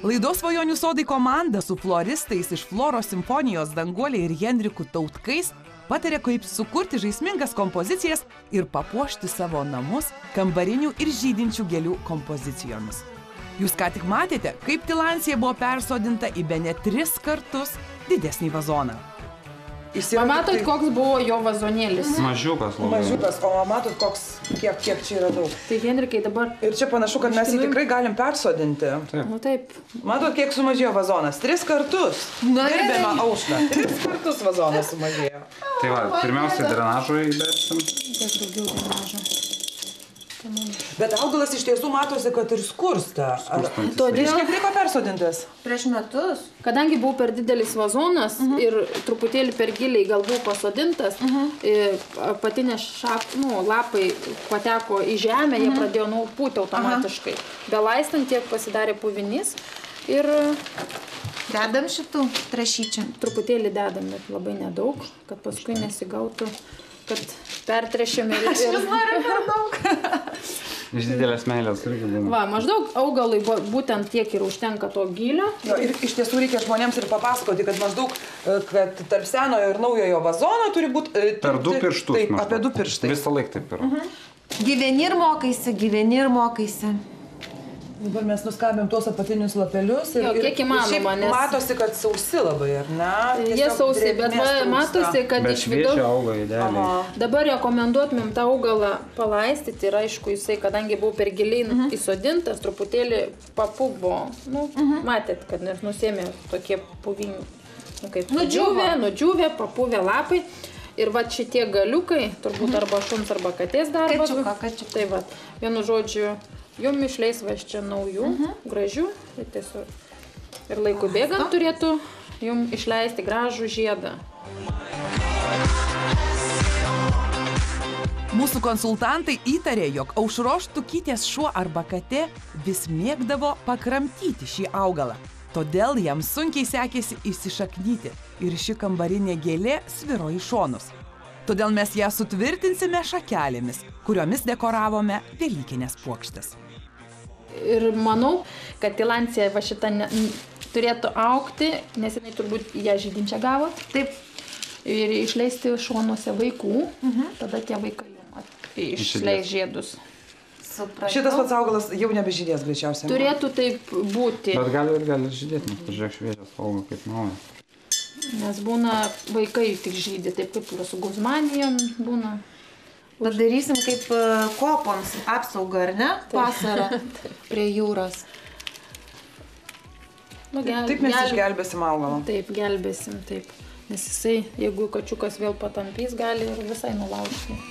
Laidos Svajonių sodai komanda su floristais iš Floros simfonijos Danguolė ir Henriku Tautkais patarė, kaip sukurti žaismingas kompozicijas ir papuošti savo namus kambarinių ir žydinčių gėlių kompozicijomis. Jūs ką tik matėte, kaip tilansija buvo persodinta į bene 3 kartus didesnį vazoną. Matot, koks buvo jo vazonėlis? Mažiukas labai. Mažiukas, o matot, koks, kiek čia yra daug. Tai Henrikai dabar... Ir čia panašu, kad mes jį tikrai galim persodinti. Taip. Nu taip. Matot, kiek sumažėjo vazonas? 3 kartus. Gerbiama Aušra. 3 kartus vazonas sumažėjo. Tai va, pirmiausia, drenažo įdėsim. Kiek daugiau drenažo. Bet augalas iš tiesų matosi, kad ir skursta. Todėl Kiek laiko persodintas? prieš metus, kadangi buvo per didelis vazonas ir truputėlį per giliai gal buvo pasodintas, patinės lapai pateko į žemę, jie pradėjo pūti automatiškai. Belaistant tiek pasidarė puvinys ir Dedam šitų trašyčių. truputėlį dedam, bet labai nedaug, kad paskui nesigautų, kad pertrešėme ir... Iš didelės meilės irgi būna. Va, maždaug augalui būtent tiek ir užtenka to gylio. Jo, ir iš tiesų reikia žmonėms ir papasakoti, kad maždaug, kad tarp senojo ir naujojo vazono turi būti... Per 2 pirštus. Taip, apie 2 pirštai. Visą laiką taip yra. Gyveni ir mokaisi. Dabar mes nuskabėm tuos apatinius lapelius ir, Jo, kiek įmanoma, šiaip nes- matosi, kad sausi labai, ar ne? Jie Tiesiog sausi, bet drėgmės trūksta. matosi, kad Bet iš šviečia vidaus... auga idealiai. Dabar rekomenduotumėm tą augalą palaistyti ir aišku, jisai, kadangi buvo per giliai įsodintas, truputėlį papuvo. Matėt, kad nusėmė tokie puvini, kaip nudžiūvė, papuvę lapai. Ir va šitie galiukai, turbūt arba šuns, arba katės darbas. Kačiuką. Tai va, vienu žodžiu, jum išleis va čia naujų, gražių. Tai tiesiog. Ir laiku bėgant turėtų jum išleisti gražų žiedą. Mūsų konsultantai įtarė, jog Aušros Štukytės šuo arba katė vis mėgdavo pakramtyti šį augalą. Todėl jam sunkiai sekėsi įsišaknyti ir ši kambarinė gėlė sviro į šonus. Todėl mes ją sutvirtinsime šakelėmis, kuriomis dekoravome velykinės puokštes. Ir manau, kad tilansija va šitą turėtų augti, nes jinai turbūt ją žydinčią gavo. Taip. Ir išleisti šonuose vaikų, tada tie vaikai išleis žiedus. Supratau. Šitas pats augalas jau nebežydės greičiausiai. Turėtų taip būti, Bet gali žydėti, nes pažiūrėk šviežias auga kaip naujas. nes būna vaikai tik žydė, taip kaip ir su guzmanijom būna. Padarysim kaip kopoms apsaugą, ar ne? Vasarą prie jūros. Taip mes išgelbėsim augalą. Taip, gelbėsim, taip. Nes jisai, jeigu kačiukas vėl patampys, gali ir visai nulaužti.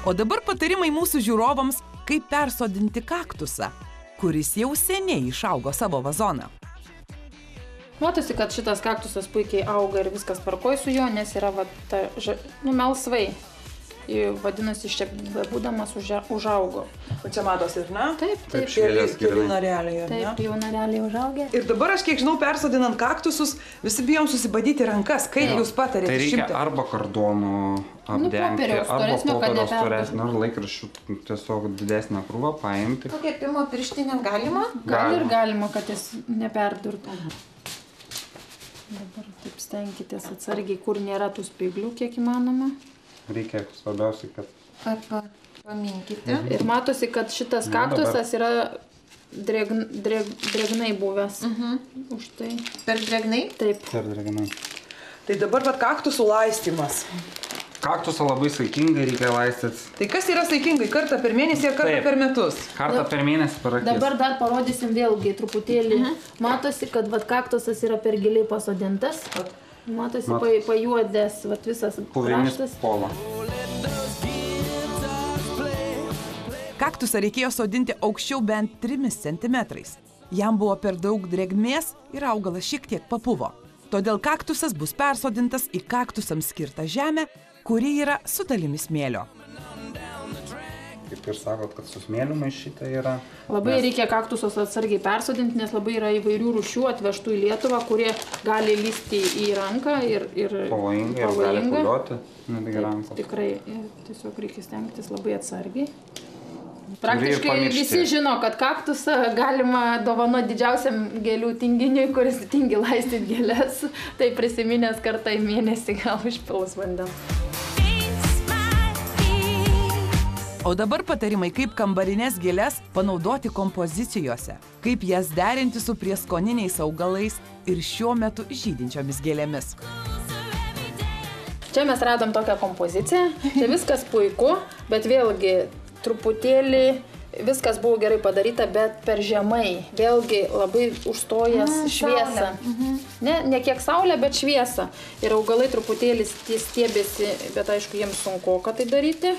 O dabar patarimai mūsų žiūrovams, kaip persodinti kaktusą, kuris jau seniai išaugo savo vazoną. Matosi, kad šitas kaktusas puikiai auga ir viskas tvarkoj su juo, nes yra melsvai. Vadinasi, iš čia bebūdamas užaugo. O čia matosi, ir ne? Taip. Keli nareliai, ar ne? Taip, jau nareliai užaugė. Ir dabar aš kiek žinau, persodinant kaktusus, visi bijom susibadyti rankas. Kaip jūs patarėte Tai reikia išimti? arba kardonų apdengti, popieriaus arba storesnio, kad popieriaus neperdurtų. storesnio, ar laikraščių tiesiog didesnę krūvą paimti. Kepimo pirštinėm galima? Gal ir galima, kad jis neperdurtų. Dabar taip stenkitės atsargiai, kur nėra tų spyglių, kiek įmanoma. Reikia svarbiausiai, kad... Paminkite. Ir matosi, kad šitas kaktusas yra drėgnai buvęs. Už tai. Per drėgnai? Taip. Per drėgna. Tai dabar pat kaktusų laistymas. Kaktusą labai saikingai reikia laistyti. Tai kas yra saikingai? Kartą per mėnesį ar kartą Taip. per metus? Kartą per mėnesį per akis. Dabar dar parodysim vėlgi truputėlį. Matosi, kad kaktusas yra per giliai pasodintas. Matosi pajuodęs visas Puvinis kraštas. pola. Kaktusą reikėjo sodinti aukščiau bent 3 centimetrais. Jam buvo per daug drėgmės ir augalas šiek tiek papuvo. Todėl kaktusas bus persodintas į kaktusams skirtą žemę, kuri yra su dalimi smėlio. Kaip ir sakot, kad su smėliu maišyta yra. Labai reikia kaktusus atsargiai persodinti, nes labai yra įvairių rūšių atvežtų į Lietuvą, kurie gali lysti į ranką ir Pavojinga ir gali pūliuoti netgi rankos. Tikrai, tiesiog reikia stengtis labai atsargiai. Praktiškai visi žino, kad kaktusą galima dovano didžiausiam gėlių tinginiui, kuris tingi laistyti gėlės. Tai prisiminęs kartą į mėnesį gal užpilus vandens. O dabar patarimai, kaip kambarinės gėlės panaudoti kompozicijose, kaip jas derinti su prieskoniniais augalais ir šiuo metu žydinčiomis gėlėmis. Čia mes radom tokią kompoziciją, čia viskas puiku, bet vėlgi truputėlį viskas buvo gerai padaryta, bet per žemai, vėlgi labai užstojęs šviesą. Ne kiek saulė, bet šviesą. Ir augalai truputėlį stiebėsi, bet aišku, jiems sunku, ką tai daryti.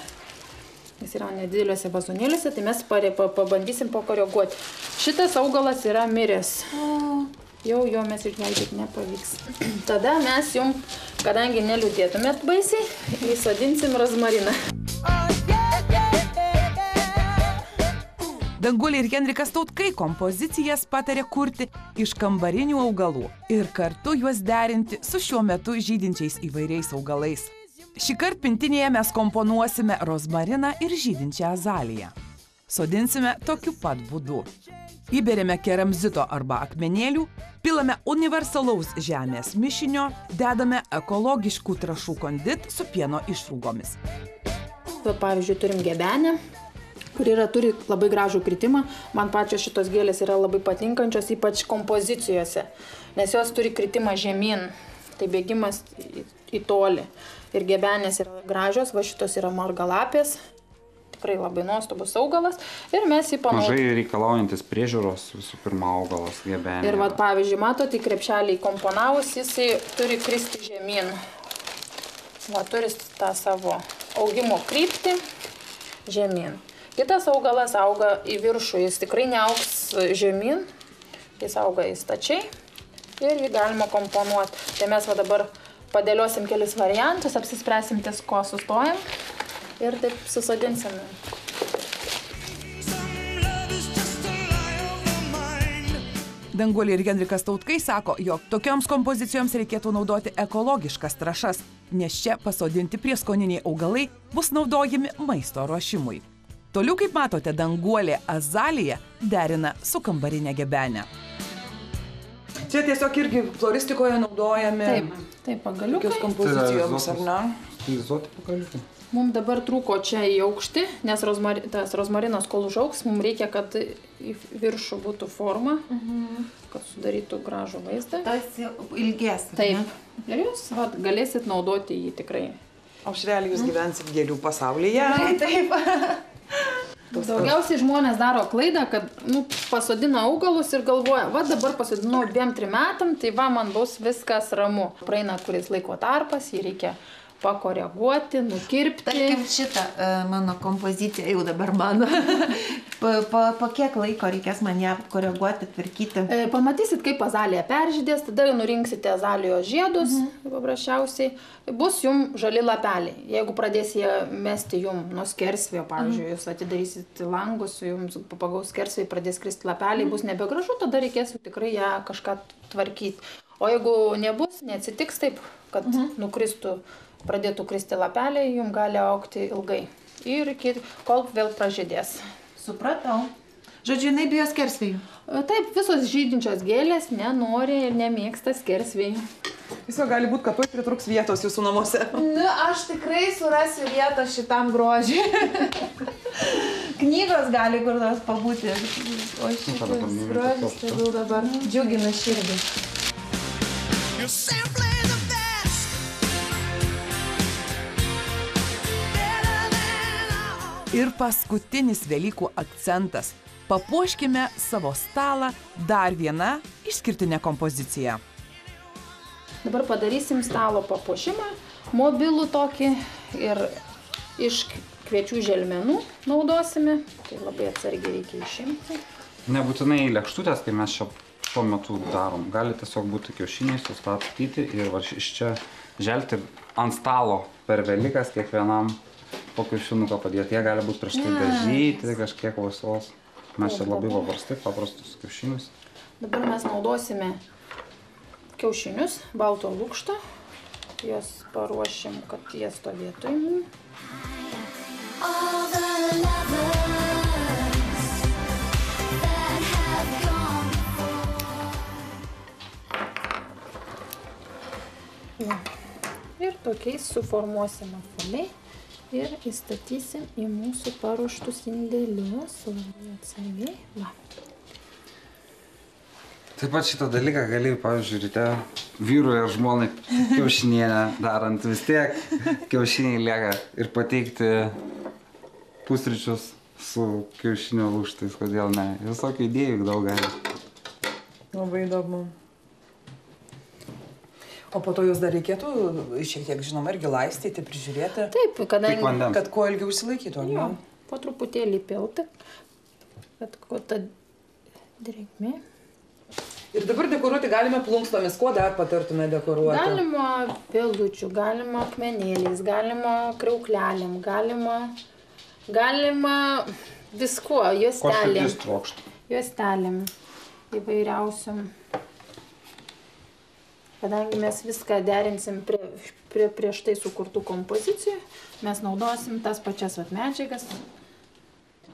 Jis yra nedideliuose vazonėliuose, tai mes pabandysim pakoreguoti. Šitas augalas yra miręs. Jau jo mes išgelbėti nepavyks. Tada mes jum, kadangi neliūdėtumėt baisiai, įsodinsim rozmariną. Danguolė ir Henrikas Tautkai kompozicijas patarė kurti iš kambarinių augalų ir kartu juos derinti su šiuo metu žydinčiais įvairiais augalais. Šįkart pintinėje mes komponuosime rozmariną ir žydinčią azaliją. Sodinsime tokiu pat būdu. Įberėme keramzito arba akmenėlių, pilame universalaus žemės mišinio, dedame ekologiškų trąšų kondit su pieno išrūgomis. Pavyzdžiui, turim gebenę, kuri turi labai gražų kritimą. Man pačios šitos gėlės yra labai patinkančios, ypač kompozicijose, nes jos turi kritimą žemyn, tai bėgimas į tolį. Ir gebenės yra gražios, va šitos yra margalapės, tikrai labai nuostabus augalas. Ir mes jį panaudojame. Mažai reikalaujantis priežiūros visų pirma augalas gebenė. Ir va, pavyzdžiui, matote, krepšelį komponavus, jisai turi kristi žemyn. Va, turi tą savo augimo kryptį žemyn. Kitas augalas auga į viršų, jis tikrai neaugs žemyn, jis auga į stačiai ir jį galima komponuoti. Tai mes va dabar padėliosim kelis variantus, apsispręsim ties ko sustojam ir taip susodinsime. Danguolė ir Henrikas Tautkai sako, jog tokioms kompozicijoms reikėtų naudoti ekologiškas trąšas, nes čia pasodinti prieskoniniai augalai bus naudojami maisto ruošimui. Toliau, kaip matote, Danguolė azaliją derina su kambarinė gebenė. Čia tiesiog irgi floristikoje naudojami Taip, pagaliukai. tokios kompozicijoms, ar ne? Stilizuoti pagaliukai. Mums dabar trūko čia į aukštį, nes tas rozmarinas, kol užaugs, mums reikia, kad į viršų būtų forma, kad sudarytų gražų vaizdą. Tas ilgės. Taip. Ir jūs galėsit naudoti jį tikrai. Aušrelį, jūs gyvensit gėlių pasaulyje. Taip. Daugiausiai žmonės daro klaidą, kad pasodina augalus ir galvoja, va dabar pasodinau 2-3 metam, tai va man bus viskas ramu. Praeina kuris laiko tarpas, jį reikia pakoreguoti, nukirpti. Tarkim šitą mano kompoziciją, jau dabar mano. Po kiek laiko reikės man ją koreguoti, tvarkyti? Pamatysit, kaip azalija peržydės, tada jau nurinksite azalijos žiedus, paprasčiausiai. Bus jum žali lapeliai. Jeigu pradės jie mesti jum nuo skersvėjo, pavyzdžiui, jūs atidarysit langus, jums pagaus skersvėjai, pradės kristi lapeliai, bus nebegražu, tada reikės tikrai ją kažką tvarkyti. O jeigu nebus, neatsitiks taip, kad nukristų, pradėtų kristi lapeliai, jums gali augti ilgai. Ir kol vėl pražydės. Supratau. Žodžiu, jinai bijo skersvėjų. Taip, visos žydinčios gėlės nenori ir nemėgsta skersvėjų. Viso gali būti, kad tuoj pritruks vietos jūsų namuose. Aš tikrai surasiu vietą šitam grožiui. Knygos gali kur nors pabūti. O šitas grožis tegul dabar džiugina širdį. Ir paskutinis Velykų akcentas. Papuoškime savo stalą dar viena išskirtinė kompozicija. Dabar padarysim stalo papuošimą, mobilų tokį ir iš kviečių želmenų naudosime. Tai labai atsargiai reikia išimti. Nebūtinai lėkštutės, kai mes šiuo metu darom. Gali tiesiog būti kiaušiniai sustatyti ir iš čia želti ant stalo per Velykas kiekvienam po kiaušinuką padėti. Jie gali būti prieš tai dažyti, kažkiek vėsos. Mes čia labai paprastus kiaušinius. Dabar mes naudosime kiaušinius, balto lukšto. Jos paruošim, kad jie stovėtų. Va. Ir tokiais suformuosime apvaliai ir įstatysim į mūsų paruoštus indėlius. Labai atsargiai. Va. Taip pat šitą dalyką gali, pavyzdžiui, ryte vyrui ar žmonai kiaušinienę darant, vis tiek kiaušiniai lieka ir pateikti pusryčius su kiaušinio lūžtais, kodėl ne. Visokių idėjų daug gali. Labai įdomu. O po to jūs dar reikėtų šiek tiek, žinoma, irgi laistyti, prižiūrėti. Taip, kadangi... Kad kuo ilgiau išsilaikytų, Jo, po truputėlį pilti, kad kuo ta drėgmė. Ir dabar dekoruoti galime plunksnomis. Kuo dar patartume dekoruoti? Galima pildučių, galima akmenėliais, galima kriauklelėm, galima viskuo, juostelėm. Juostelėm įvairiausiam. Kadangi mes viską derinsim prie prieš tai sukurtų kompozicijų, mes naudosim tas pačias medžiagas.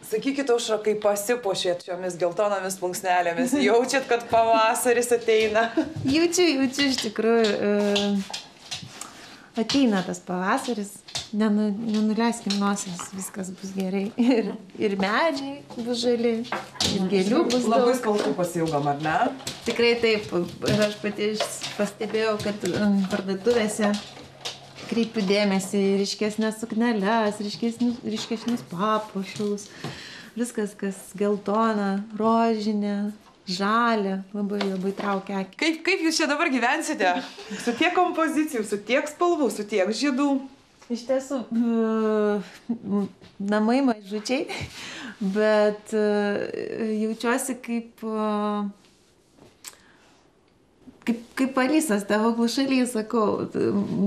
Sakykit, Aušra, kai pasipuošėt šiomis geltonomis plunksnelėmis, jaučiat, kad pavasaris ateina? Jaučiu iš tikrųjų. Ateina tas pavasaris, nenuleiskim nosies, viskas bus gerai. Ir medžiai bus žali, ir gėlių bus daug. Labai skaltų pasiilgom, ar ne? Tikrai taip. Ir aš pati pastebėjau, kad parduotuvėse kreipiu dėmesį į ryškesnės sukneles, ryškesnius papuošalus. Viskas, kas geltona, rožinė, žalia, labai traukia akį. Kaip jūs čia dabar gyvensite? Su tiek kompozicijų, su tiek spalvų, su tiek žiedų. Iš tiesų, namai mažučiai, bet jaučiuosi kaip Alisas tavo klušaly, sakau,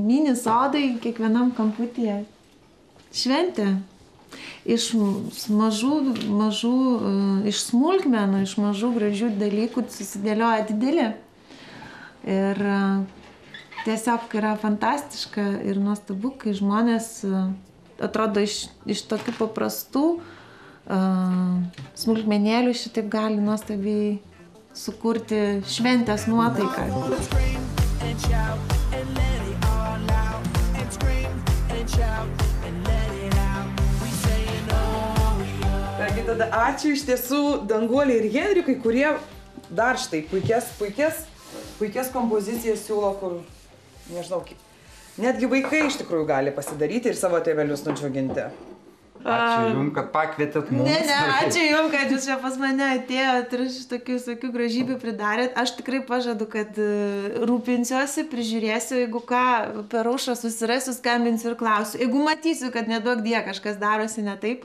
mini sodai kiekvienam kamputyje. Šventė. Iš smulkmenų, iš mažų gražių dalykų susidėlioja dideli. Ir tiesiog yra fantastiška ir nuostabu, kai žmonės atrodo iš tokių paprastų smulkmenėlių šitaip gali nuostabiai sukurti šventės nuotaiką. Tada ačiū iš tiesų Danguolei ir Henrikui, kurie dar štai puikias kompozicijas siūlo, kur, nežinau, netgi vaikai iš tikrųjų gali pasidaryti ir savo tėvelius nudžiuginti. Ačiū Jums, kad pakvietėt mums. Ne, ačiū Jums, kad Jūs čia pas mane atėjot ir tokių gražybių pridarėt. Aš tikrai pažadu, kad rūpinsiuosi, prižiūrėsiu, jeigu ką, per Aušrą susirasiu, skambinsiu ir klausiu. Jeigu matysiu, kad neduok die kažkas darosi ne taip.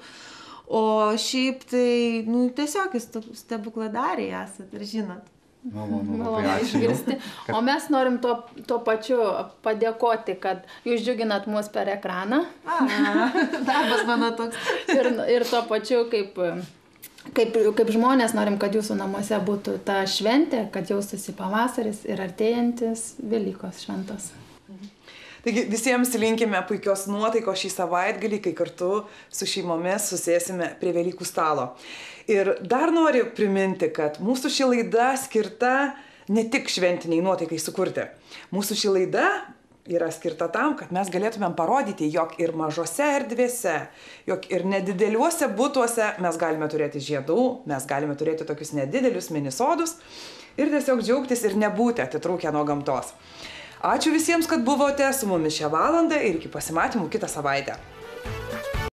O šiaip tai, tiesiog jūs stebukladariai esat ir žinot. Malonu išgirsti. O mes norim tuo pačiu padėkoti, kad jūs džiuginat mus per ekraną. Darbas mano toks. Ir tuo pačiu, kaip žmonės norim, kad jūsų namuose būtų ta šventė, kad jaustųsi pavasaris ir artėjantis Velykos šventos. Taigi visiems linkime puikios nuotaikos šį savaitgalį, kai kartu su šeimomis susėsime prie Velykų stalo. Ir dar noriu priminti, kad mūsų ši laida skirta ne tik šventiniai nuotaikai sukurti. Mūsų ši laida yra skirta tam, kad mes galėtumėm parodyti, jog ir mažose erdvėse, jog ir nedideliuose butuose mes galime turėti žiedų, mes galime turėti tokius nedidelius minisodus ir tiesiog džiaugtis ir nebūti atitrūkę nuo gamtos. Ačiū visiems, kad buvote su mumis šią valandą ir iki pasimatymų kitą savaitę.